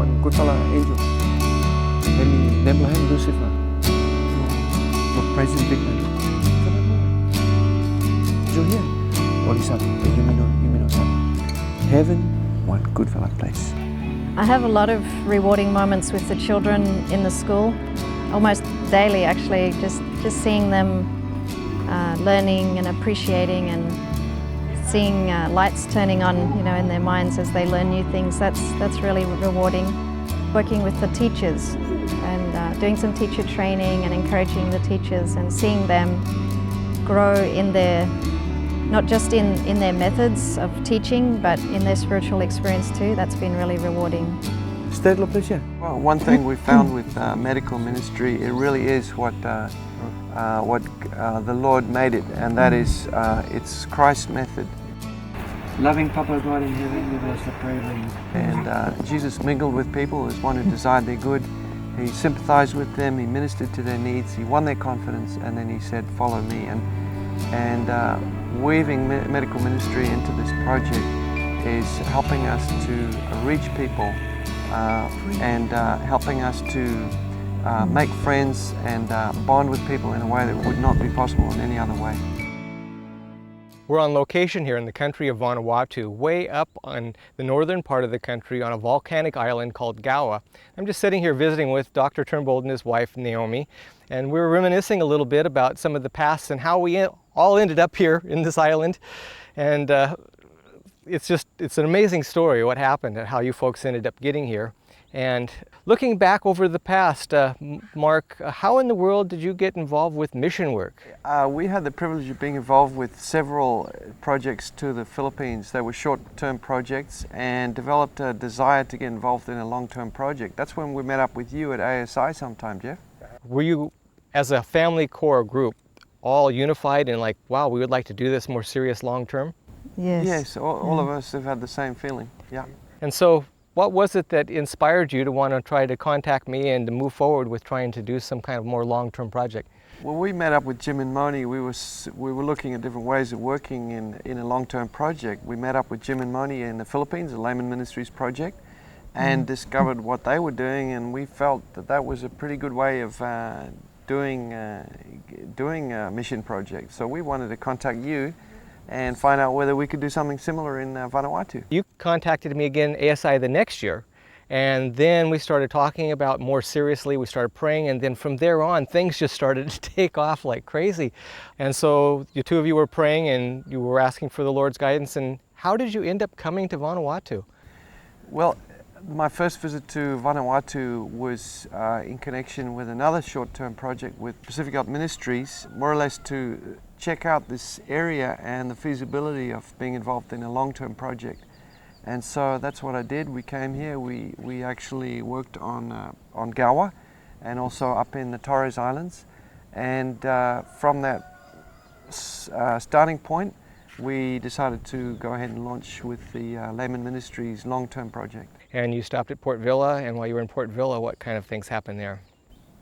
one 𝗥𝗘𝗗𝗚𝗧𝗦 angel. Hemi Neblahem Lucifer. No presence big man. Julia. Olisab, Yumino Sab. Heaven, one 𝗥𝗘𝗗𝗚𝗧𝗦 place. I have a lot of rewarding moments with the children in the school, almost daily actually, just seeing them learning and appreciating and seeing lights turning on, in their minds as they learn new things. That's really rewarding. Working with the teachers and doing some teacher training and encouraging the teachers and seeing them grow in their, not just in their methods of teaching, but in their spiritual experience too. That's been really rewarding. Well, one thing we found with medical ministry, it really is what the Lord made it, and that is it's Christ's method. Loving Papa God in heaven, give us the prayer. And Jesus mingled with people as one who desired their good. He sympathized with them, he ministered to their needs, he won their confidence, and then he said, follow me. And weaving medical ministry into this project is helping us to reach people and helping us to make friends and bond with people in a way that would not be possible in any other way. We're on location here in the country of Vanuatu, way up on the northern part of the country on a volcanic island called 𝗖𝗥𝗘𝗗𝗚𝗧𝗦. I'm just sitting here visiting with Dr. Turnbull and his wife Naomi, and we're reminiscing a little bit about some of the past and how we all ended up here in this island. And it's an amazing story what happened and how you folks ended up getting here. And looking back over the past, Mark, how in the world did you get involved with mission work? We had the privilege of being involved with several projects to the Philippines. They were short-term projects and developed a desire to get involved in a long-term project. That's when we met up with you at ASI sometime, Jeff. Were you, as a family core group, all unified and like, wow, we would like to do this more serious long-term? Yes. Yes, all of us have had the same feeling, yeah. And so, what was it that inspired you to want to try to contact me and to move forward with trying to do some kind of more long-term project? Well, we met up with Jim and Moni. We were looking at different ways of working in a long-term project. We met up with Jim and Moni in the Philippines, a Layman Ministries project, and discovered what they were doing, and we felt that that was a pretty good way of doing a mission project. So we wanted to contact you and find out whether we could do something similar in Vanuatu. You contacted me again ASI the next year, and then we started talking about more seriously, we started praying, and then from there on things just started to take off like crazy. And so the two of you were praying and you were asking for the Lord's guidance, and how did you end up coming to Vanuatu? Well, my first visit to Vanuatu was in connection with another short-term project with Pacific Health Ministries, more or less to check out this area and the feasibility of being involved in a long-term project. And so that's what I did. We came here, we actually worked on 𝗖𝗥𝗘𝗚𝗧𝗦 and also up in the Torres Islands. And from that starting point, we decided to go ahead and launch with the Layman Ministries long-term project. And you stopped at Port Vila, and while you were in Port Vila, what kind of things happened there?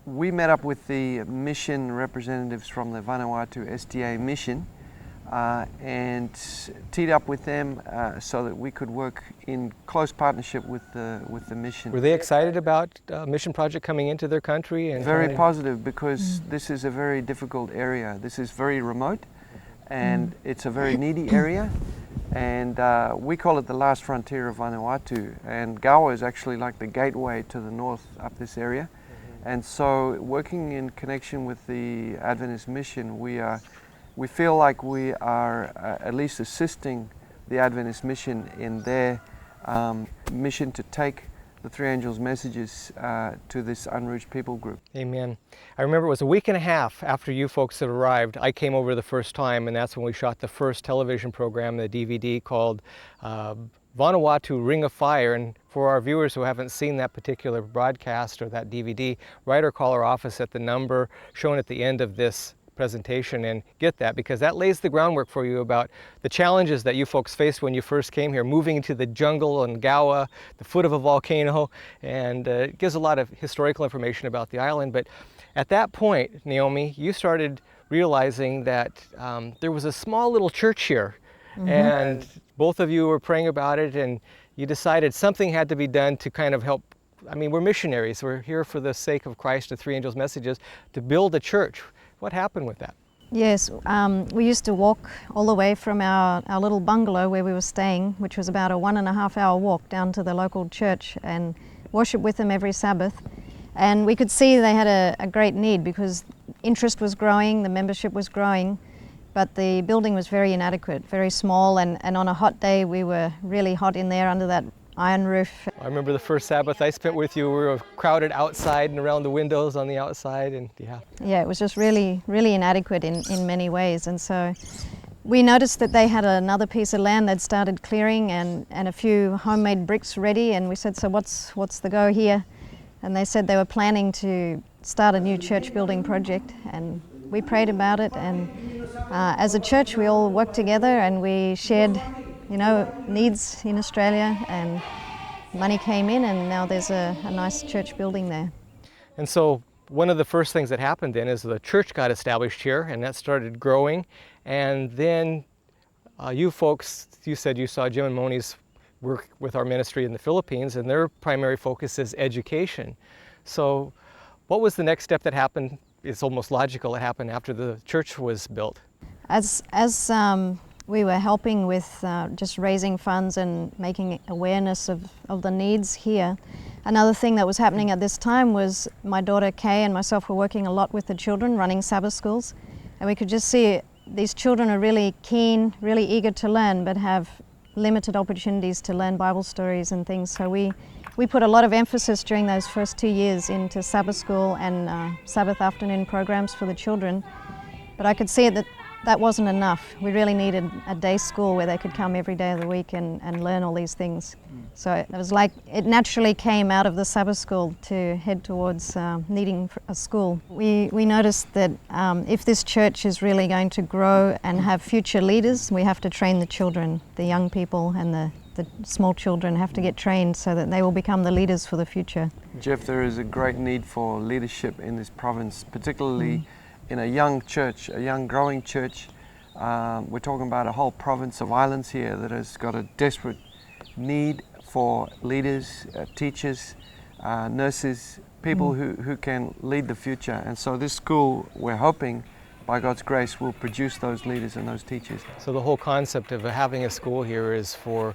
We met up with the mission representatives from the Vanuatu SDA mission and teed up with them so that we could work in close partnership with the mission. Were they excited about a mission project coming into their country? And very positive, because this is a very difficult area. This is very remote, and it's a very needy area, and we call it the last frontier of Vanuatu, and 𝗖𝗥𝗘𝗚𝗧𝗦 is actually like the gateway to the north up this area. And so working in connection with the Adventist mission, we feel like we are at least assisting the Adventist mission in their mission to take the Three Angels' messages to this unreached people group. Amen. I remember it was a week and a half after you folks had arrived. I came over the first time, and that's when we shot the first television program, the DVD called Vanuatu Ring of Fire. And for our viewers who haven't seen that particular broadcast or that DVD, write or call our office at the number shown at the end of this presentation and get that, because that lays the groundwork for you about the challenges that you folks faced when you first came here, moving into the jungle and 𝗖𝗥𝗘𝗚𝗧𝗦, the foot of a volcano, and it gives a lot of historical information about the island. But at that point, Naomi, you started realizing that there was a small little church here, and both of you were praying about it, and you decided something had to be done to kind of help I mean, we're missionaries. We're here for the sake of Christ and Three Angels' messages to build a church. What happened with that? Yes, we used to walk all the way from our little bungalow where we were staying, which was about a 1.5 hour walk down to the local church, and worship with them every Sabbath. And we could see they had a great need because interest was growing, the membership was growing, but the building was very inadequate, very small, and on a hot day we were really hot in there under that iron roof. I remember the first Sabbath I spent with you, we were crowded outside and around the windows on the outside, and yeah. Yeah, it was just really inadequate in many ways, and so we noticed that they had another piece of land they'd started clearing and a few homemade bricks ready, and we said, so what's the go here? And they said they were planning to start a new church building project, and we prayed about it, and as a church we all worked together and we shared, you know, needs in Australia, and money came in, and now there's a nice church building there. And so one of the first things that happened then is the church got established here, and that started growing. And then you folks, you said you saw Jim and Moni's work with our ministry in the Philippines, and their primary focus is education. So what was the next step that happened? It's almost logical it happened after the church was built. As we were helping with just raising funds and making awareness of the needs here, another thing that was happening at this time was my daughter Kay and myself were working a lot with the children, running Sabbath schools, and we could just see these children are really keen, really eager to learn, but have limited opportunities to learn Bible stories and things. So we put a lot of emphasis during those first 2 years into Sabbath school and Sabbath afternoon programs for the children. But I could see that wasn't enough. We really needed a day school where they could come every day of the week and learn all these things. So it was like it naturally came out of the Sabbath school to head towards needing a school. We noticed that if this church is really going to grow and have future leaders, we have to train the children, the young people and the small children have to get trained so that they will become the leaders for the future. Jeff, there is a great need for leadership in this province, particularly in a young church, a young growing church. We're talking about a whole province of islands here that has got a desperate need for leaders, teachers, nurses, people who can lead the future. And so this school, we're hoping, by God's grace, will produce those leaders and those teachers. So the whole concept of having a school here is for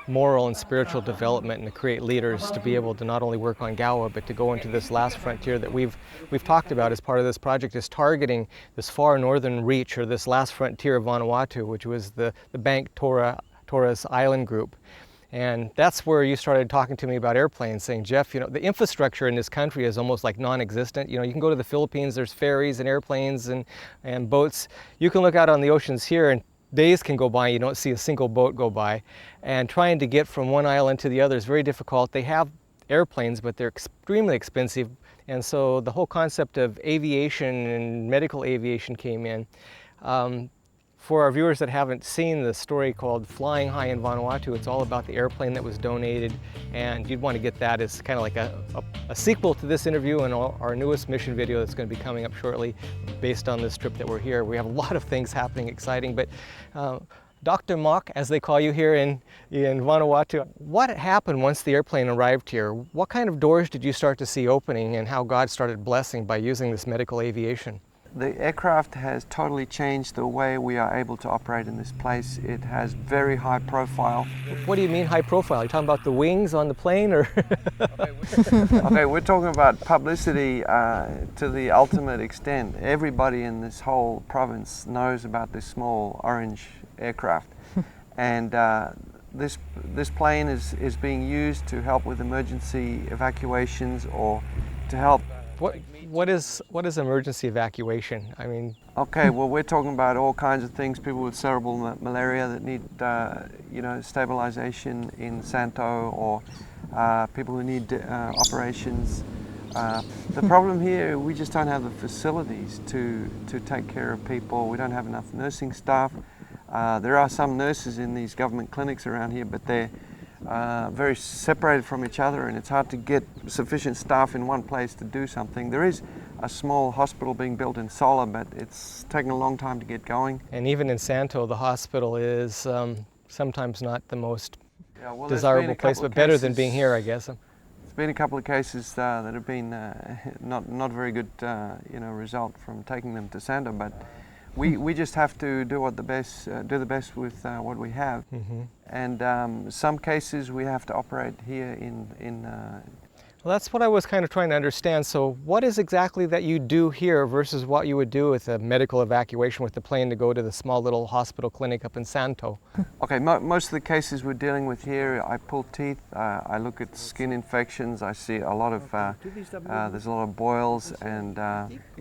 moral and spiritual development and to create leaders to be able to not only work on 𝗖𝗥𝗘𝗗𝗜𝗧, but to go into this last frontier that we've talked about as part of this project, is targeting this far northern reach, or this last frontier of Vanuatu, which was the 𝗖𝗥𝗘𝗗𝗜𝗧𝗦 Island group. And that's where you started talking to me about airplanes, saying, Jeff, you know, the infrastructure in this country is almost like non-existent. You know, you can go to the Philippines, there's ferries and airplanes and boats. You can look out on the oceans here and days can go by, you don't see a single boat go by. And trying to get from one island to the other is very difficult. They have airplanes, but they're extremely expensive. And so the whole concept of aviation and medical aviation came in. For our viewers that haven't seen the story called Flying High in Vanuatu, it's all about the airplane that was donated, and you'd want to get that as kind of like a sequel to this interview and our newest mission video that's going to be coming up shortly based on this trip that we're here. We have a lot of things happening exciting, but Doctor+Family, as they call you here in Vanuatu, what happened once the airplane arrived here? What kind of doors did you start to see opening, and how God started blessing by using this medical aviation? The aircraft has totally changed the way we are able to operate in this place. It has very high profile. What do you mean high profile? Are you talking about the wings on the plane, or? Okay, we're talking about publicity to the ultimate extent. Everybody in this whole province knows about this small orange aircraft. And this plane is being used to help with emergency evacuations or to help. What is emergency evacuation? I mean. Okay, well, we're talking about all kinds of things. People with cerebral malaria that need, stabilization in Santo, or people who need operations. The problem here, we just don't have the facilities to take care of people. We don't have enough nursing staff. There are some nurses in these government clinics around here, but they're very separated from each other, and it's hard to get sufficient staff in one place to do something. There is a small hospital being built in 𝗖𝗥𝗘𝗗𝗜𝗧𝗦, but it's taken a long time to get going. And even in Santo, the hospital is sometimes not the most Yeah, well, desirable place, but better than being here, I guess. There's been a couple of cases that have been not very good, result from taking them to Santo, but we just have to do the best with what we have. And some cases we have to operate here in Well, that's what I was kind of trying to understand. So what is exactly that you do here versus what you would do with a medical evacuation with the plane to go to the small little hospital clinic up in Santo? Okay, most of the cases we're dealing with here, I pull teeth, I look at skin infections, I see a lot of, there's a lot of boils, and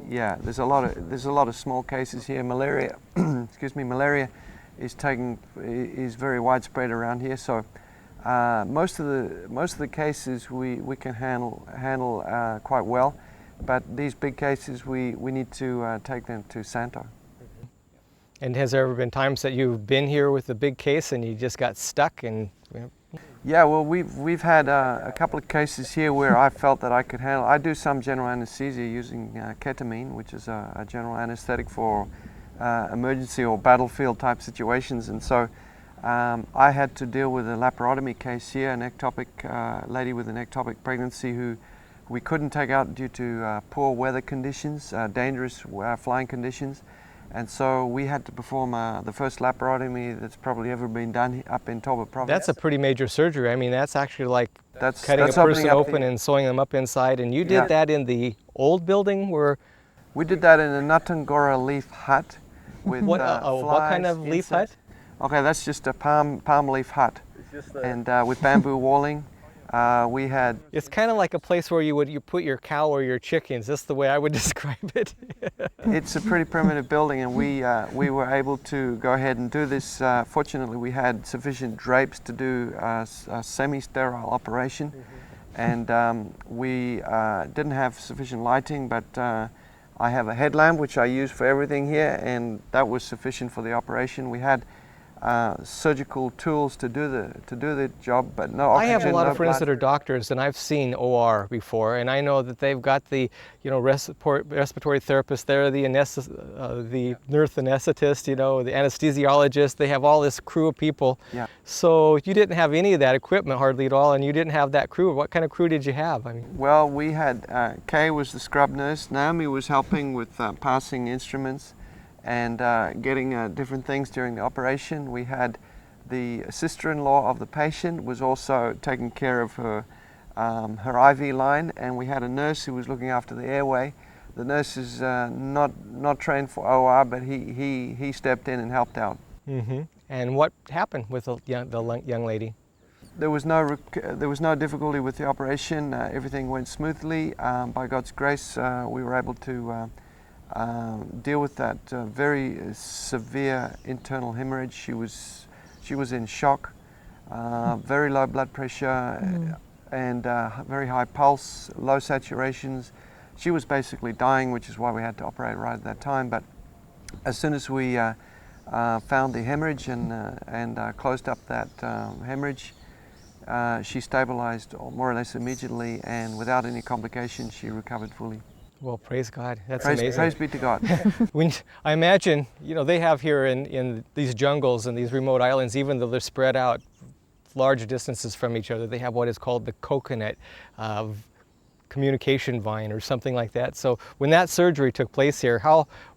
yeah, there's a lot of small cases here. Malaria, excuse me, malaria is very widespread around here. So most of the cases we can handle quite well, but these big cases we need to take them to Santo. And has there ever been times that you've been here with a big case and you just got stuck and? Yeah, well, we've had a couple of cases here where I felt that I could handle. I do some general anesthesia using ketamine, which is a general anesthetic for emergency or battlefield type situations, and so I had to deal with a laparotomy case here, an ectopic lady with an ectopic pregnancy who we couldn't take out due to poor weather conditions, dangerous flying conditions, and so we had to perform the first laparotomy that's probably ever been done up in Turnbull province. That's a pretty major surgery. I mean, that's actually like cutting that's a person open and sewing them up inside, and you did that in the old building where? We did that in a 𝗖𝗥𝗘𝗗𝗜𝗧𝗦 leaf hut with what kind of leaf hut? Okay, that's just a palm leaf hut, and with bamboo walling. We had. It's kind of like a place where you put your cow or your chickens. That's the way I would describe it. It's a pretty primitive building, and we were able to go ahead and do this. Fortunately, we had sufficient drapes to do a semi-sterile operation, and we didn't have sufficient lighting, but I have a headlamp which I use for everything here, and that was sufficient for the operation. We had surgical tools to do the job, but no oxygen. I have a lot of friends blood. that are doctors, and I've seen OR before, and I know that they've got the respiratory therapist there, the nurse anesthetist, the anesthesiologist. They have all this crew of people. Yeah. So you didn't have any of that equipment hardly at all, and you didn't have that crew. What kind of crew did you have? I mean, well, we had Kay was the scrub nurse. Naomi was helping with passing instruments and getting different things during the operation. We had the sister-in-law of the patient was also taking care of her IV line, and we had a nurse who was looking after the airway. The nurse is not trained for OR, but he stepped in and helped out. And what happened with the young lady? There was no difficulty with the operation. Everything went smoothly. By God's grace, we were able to deal with that very severe internal hemorrhage. She was in shock, very low blood pressure, and very high pulse, low saturations. She was basically dying, which is why we had to operate right at that time. But as soon as we found the hemorrhage and closed up that hemorrhage, she stabilized more or less immediately, and without any complications, she recovered fully. Well, praise God. That's amazing. Praise be to God. I imagine, they have here in these jungles and these remote islands, even though they're spread out large distances from each other, they have what is called the coconut communication vine or something like that. So when that surgery took place here,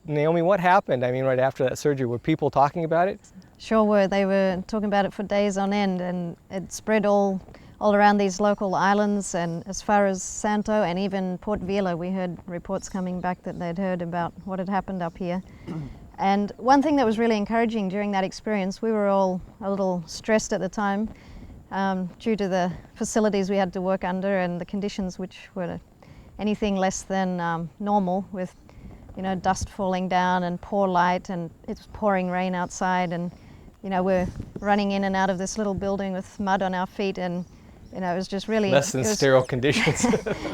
Naomi, what happened? I mean, right after that surgery, were people talking about it? Sure were. They were talking about it for days on end, and it spread all around these local islands and as far as Santo and even Port Vila. We heard reports coming back that they'd heard about what had happened up here. And one thing that was really encouraging during that experience, we were all a little stressed at the time due to the facilities we had to work under and the conditions which were anything less than normal, with dust falling down and poor light, and it was pouring rain outside, and we're running in and out of this little building with mud on our feet, and it was just really less than sterile conditions.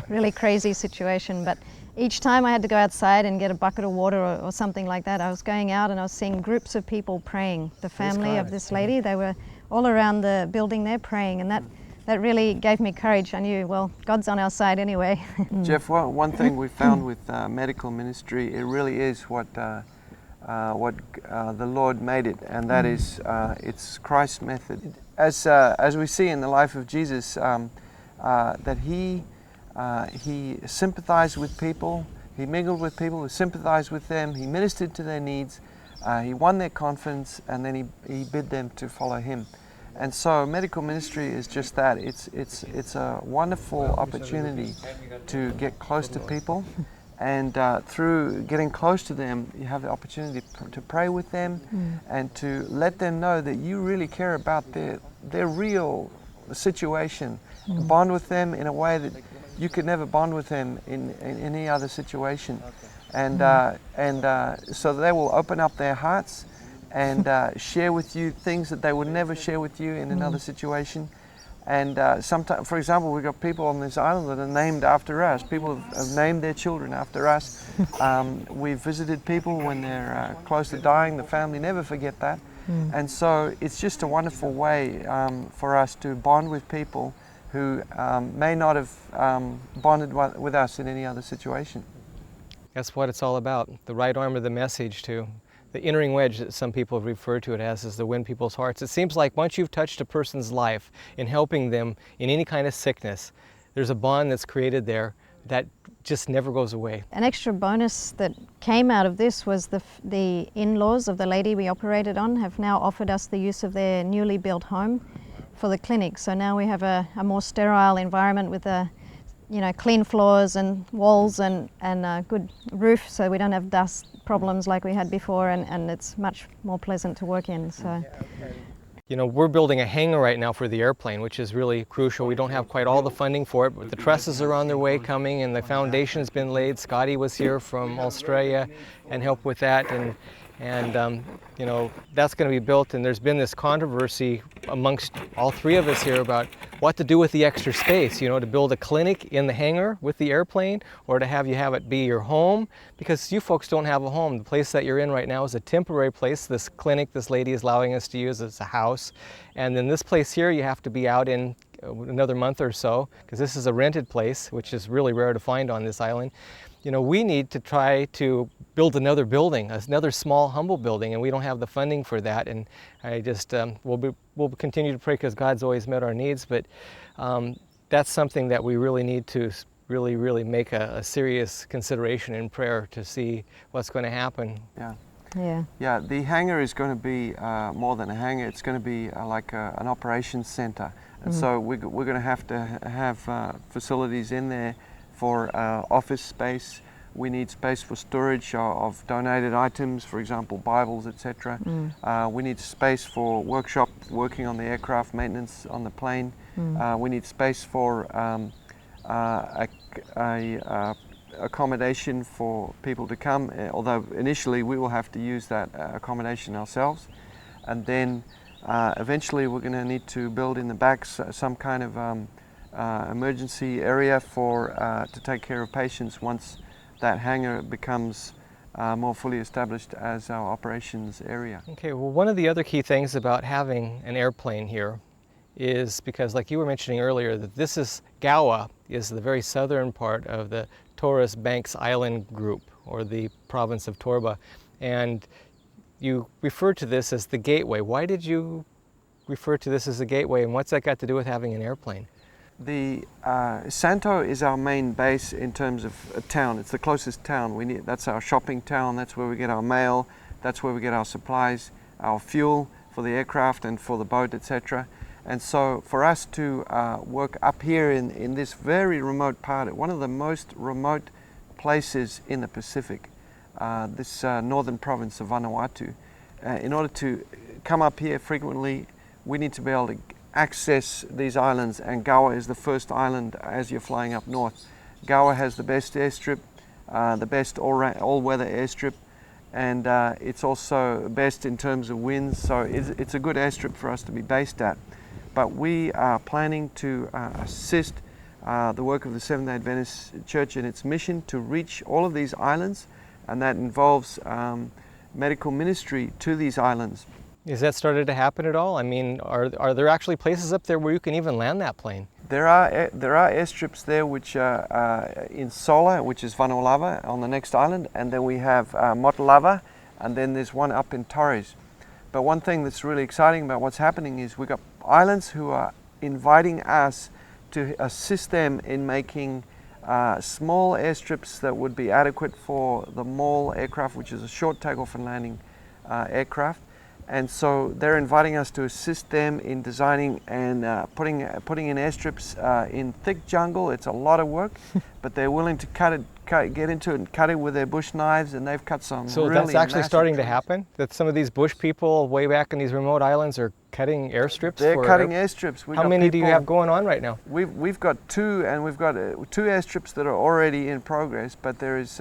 Really crazy situation. But each time I had to go outside and get a bucket of water or something like that, I was going out and I was seeing groups of people praying. The family of this lady, they were all around the building there praying, and that really gave me courage. I knew, well, God's on our side anyway. Jeff, one thing we found with medical ministry, it really is what the Lord made it, and that is it's Christ's method. As we see in the life of Jesus, that he sympathized with people, he mingled with people, he sympathized with them, he ministered to their needs, he won their confidence, and then he bid them to follow him. And so medical ministry is just that. It's a wonderful opportunity to get close to people, and through getting close to them, you have the opportunity to pray with them and to let them know that you really care about their real situation. Bond with them in a way that you could never bond with them in any other situation. And so they will open up their hearts and share with you things that they would never share with you in another situation. And sometimes, for example, we've got people on this island that are named after us. People have named their children after us. We've visited people when they're close to dying. The family never forget that. And so it's just a wonderful way for us to bond with people who may not have bonded with us in any other situation. That's what it's all about, the right arm of the message to the entering wedge that some people have referred to it as is to win people's hearts. It seems like once you've touched a person's life in helping them in any kind of sickness, there's a bond that's created there that just never goes away. An extra bonus that came out of this was the in-laws of the lady we operated on have now offered us the use of their newly built home for the clinic. So now we have a more sterile environment with clean floors and walls and a good roof, so we don't have dust problems like we had before, and it's much more pleasant to work in. So. You know, we're building a hangar right now for the airplane, which is really crucial. We don't have quite all the funding for it, but the trusses are on their way coming and the foundation's been laid. Scotty was here from Australia and helped with that, and you know, that's going to be built, and there's been this controversy amongst all three of us here about what to do with the extra space, you know, to build a clinic in the hangar with the airplane or to have it be your home, because you folks don't have a home. The place that you're in right now is a temporary place. This clinic this lady is allowing us to use as a house, and then this place here you have to be out in another month or so, because this is a rented place, which is really rare to find on this island. You know, we need to try to build another building, another small, humble building, and we don't have the funding for that. And I just, we'll continue to pray because God's always met our needs, but that's something that we really need to really make a serious consideration in prayer to see what's going to happen. Yeah, the hangar is going to be more than a hangar. It's going to be like an operations center. And so we're going to have facilities in there for office space. We need space for storage of donated items, for example, Bibles, etc. We need space for workshop, working on the aircraft, maintenance on the plane. We need space for accommodation for people to come, although initially we will have to use that accommodation ourselves. And then eventually we're going to need to build in the back some kind of emergency area to take care of patients once that hangar becomes more fully established as our operations area. Okay, well, one of the other key things about having an airplane here is because, like you were mentioning earlier, that this is 𝗖𝗥𝗘𝗗𝗜𝗧 is the very southern part of the Torres Banks Island group, or the province of Turnbull, and you refer to this as the gateway. Why did you refer to this as a gateway, and what's that got to do with having an airplane? The Santo is our main base in terms of a town. It's the closest town. That's our shopping town. That's where we get our mail. That's where we get our supplies, our fuel for the aircraft and for the boat, etc. And so for us to work up here in this very remote part, one of the most remote places in the Pacific, this northern province of Vanuatu, in order to come up here frequently, we need to be able to access these islands, and 𝗖𝗥𝗘𝗗𝗓 is the first island as you're flying up north. 𝗖𝗥𝗘𝗗𝗓 has the best airstrip, the best all-weather airstrip, and it's also best in terms of winds, so it's a good airstrip for us to be based at. But we are planning to assist the work of the Seventh-day Adventist Church in its mission to reach all of these islands, and that involves medical ministry to these islands. Has that started to happen at all? I mean, are there actually places up there where you can even land that plane? There are airstrips there which are in 𝗖𝗥𝗘𝗗𝗓, which is Vanuatu on the next island, and then we have 𝗧𝗏𝗏𝗏, and then there's one up in Torres. But one thing that's really exciting about what's happening is we've got islands who are inviting us to assist them in making small airstrips that would be adequate for the MAWL aircraft, which is a short takeoff and landing aircraft. And so they're inviting us to assist them in designing and putting in airstrips in thick jungle. It's a lot of work, but they're willing to get into it and cut it with their bush knives, and they've cut some So really that's actually starting to trees. happen? That some of these bush people way back in these remote islands are cutting airstrips? They're cutting airstrips. How many do you have going on right now? We've got two, and we've got two airstrips that are already in progress, but there's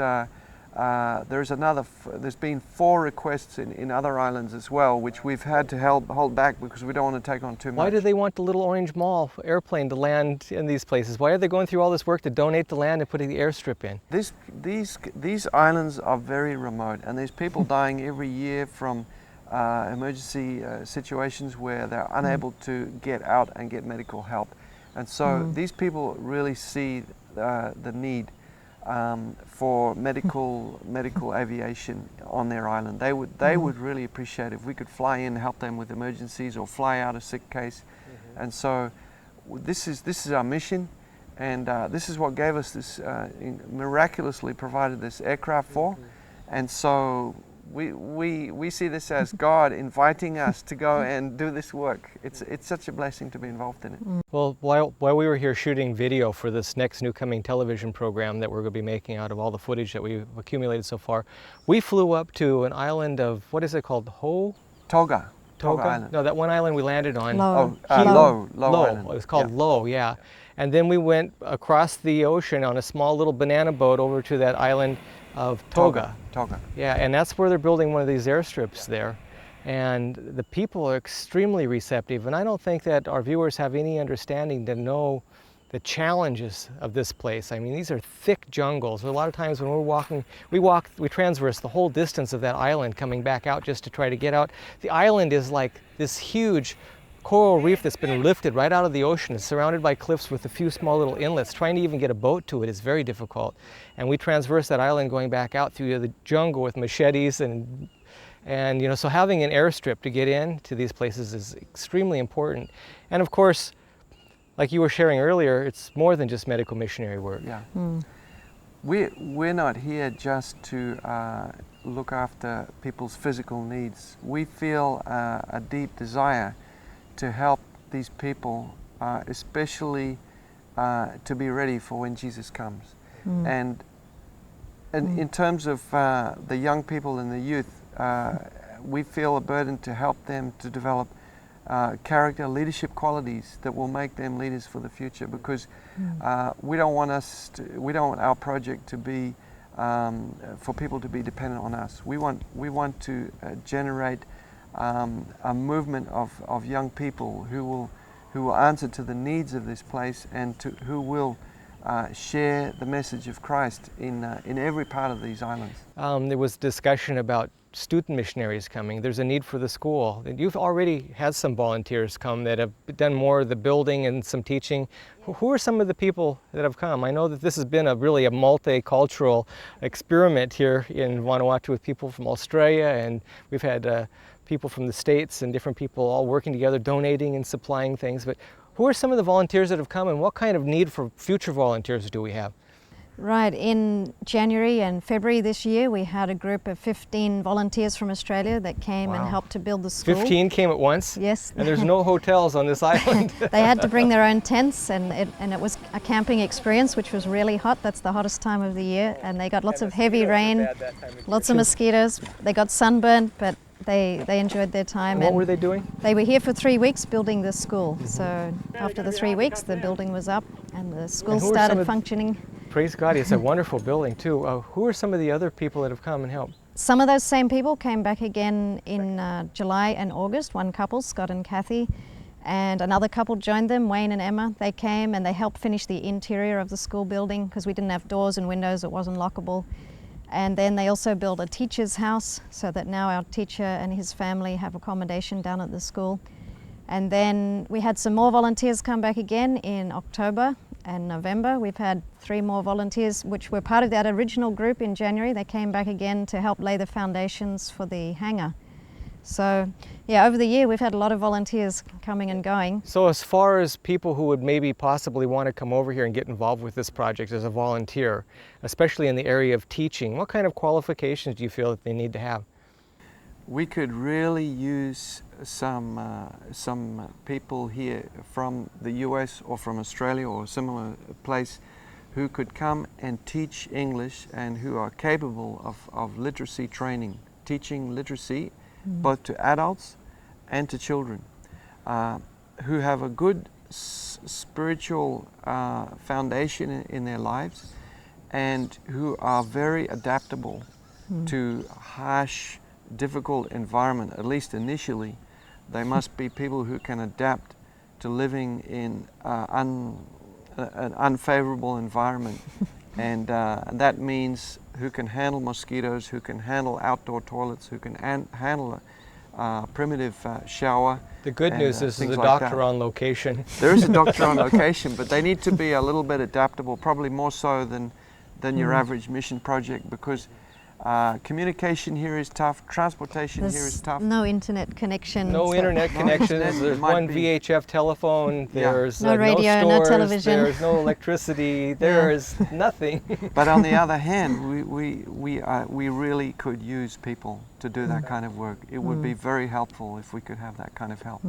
been 4 requests in other islands as well, which we've had to hold back because we don't want to take on too much. Why do they want the little orange mall airplane to land in these places? Why are they going through all this work to donate the land and putting the airstrip in? These islands are very remote, and there's people dying every year from emergency situations where they're unable to get out and get medical help. And so these people really see the need for medical aviation on their island. They would really appreciate if we could fly in and help them with emergencies or fly out a sick case. And so this is our mission, and this is what gave us this miraculously provided this aircraft for. And so we see this as God inviting us to go and do this work. It's such a blessing to be involved in it. Well, while we were here shooting video for this next new coming television program that we're going to be making out of all the footage that we've accumulated so far, we flew up to an island of, what is it called? Toga Toga? Island. No, that one island we landed on. Low. Low Island. It was called Low, yeah. And then we went across the ocean on a small little banana boat over to that island of Toga. Yeah, and that's where they're building one of these airstrips there. And the people are extremely receptive, and I don't think that our viewers have any understanding to know the challenges of this place. I mean, these are thick jungles. A lot of times when we're walking, we transverse the whole distance of that island coming back out just to try to get out. The island is like this huge coral reef that's been lifted right out of the ocean. It's surrounded by cliffs with a few small little inlets. Trying to even get a boat to it is very difficult. And we transverse that island going back out through the jungle with machetes and you know, so having an airstrip to get in to these places is extremely important. And of course, like you were sharing earlier, it's more than just medical missionary work. Yeah. We're not here just to look after people's physical needs. We feel a deep desire to help these people, especially to be ready for when Jesus comes. And in terms of the young people and the youth, we feel a burden to help them to develop character, leadership qualities that will make them leaders for the future, because we don't want our project to be for people to be dependent on us. We want to generate a movement of young people who will answer to the needs of this place, and who will share the message of Christ in every part of these islands. There was discussion about student missionaries coming. There's a need for the school. You've already had some volunteers come that have done more of the building and some teaching. Who are some of the people that have come? I know that this has been really a multicultural experiment here in Vanuatu with people from Australia, and we've had people from the States and different people all working together, donating and supplying things. But who are some of the volunteers that have come, and what kind of need for future volunteers do we have? Right, in January and February this year, we had a group of 15 volunteers from Australia that came and helped to build the school. 15 came at once? Yes. And there's no hotels on this island? They had to bring their own tents, and it was a camping experience, which was really hot. That's the hottest time of the year, and they got lots of heavy rain, lots of mosquitoes. They got sunburned, but they enjoyed their time. And what were they doing? They were here for 3 weeks building the school. So after the 3 weeks, the building was up and the school started functioning. Praise God, it's a wonderful building too. Who are some of the other people that have come and helped? Some of those same people came back again in July and August. One couple, Scott and Kathy, and another couple joined them, Wayne and Emma. They came and they helped finish the interior of the school building because we didn't have doors and windows, it wasn't lockable. And then they also built a teacher's house so that now our teacher and his family have accommodation down at the school. And then we had some more volunteers come back again in October and November. We've had 3 more volunteers which were part of that original group in January. They came back again to help lay the foundations for the hangar. So yeah, over the year we've had a lot of volunteers coming and going. So as far as people who would maybe possibly want to come over here and get involved with this project as a volunteer, especially in the area of teaching, what kind of qualifications do you feel that they need to have? We could really use some people here from the US or from Australia or a similar place who could come and teach English and who are capable of literacy training, teaching literacy both to adults and to children, who have a good spiritual foundation in their lives and who are very adaptable to harsh, difficult environment, at least initially. They must be people who can adapt to living in an unfavorable environment, and that means who can handle mosquitoes, who can handle outdoor toilets, who can handle a primitive shower. The good news is there's a like doctor on location. There is a doctor on location, but they need to be a little bit adaptable, probably more so than your average mission project, because communication here is tough, transportation here is tough. No internet connection. No internet connections, internet, there's might one be. VHF telephone, there's No radio, no no stores, television. there's no electricity, there's nothing. But on the other hand, we really could use people to do that kind of work. It would be very helpful if we could have that kind of help.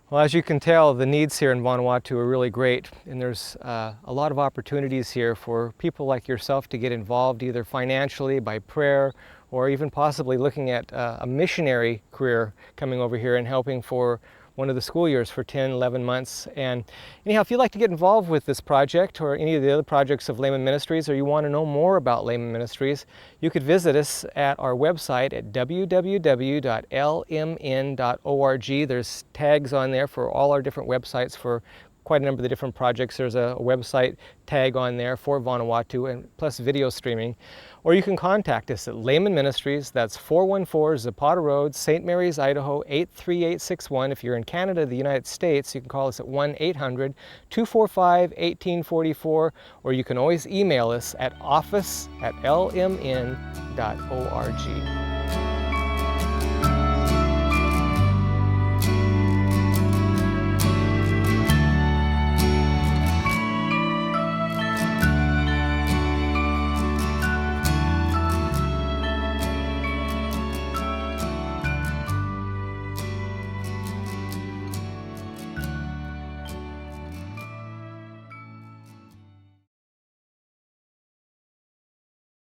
Well, as you can tell, the needs here in Vanuatu are really great, and there's a lot of opportunities here for people like yourself to get involved either financially, by prayer, or even possibly looking at a missionary career coming over here and helping for one of the school years for 10, 11 months. And anyhow, if you'd like to get involved with this project or any of the other projects of Layman Ministries, or you want to know more about Layman Ministries, you could visit us at our website at www.lmn.org. There's tags on there for all our different websites for quite a number of the different projects. There's a website tag on there for Vanuatu, and plus video streaming. Or you can contact us at Layman Ministries. That's 414 Zapata Road, St. Mary's, Idaho 83861. If you're in Canada, the United States, you can call us at 1-800-245-1844, or you can always email us at office@lmn.org.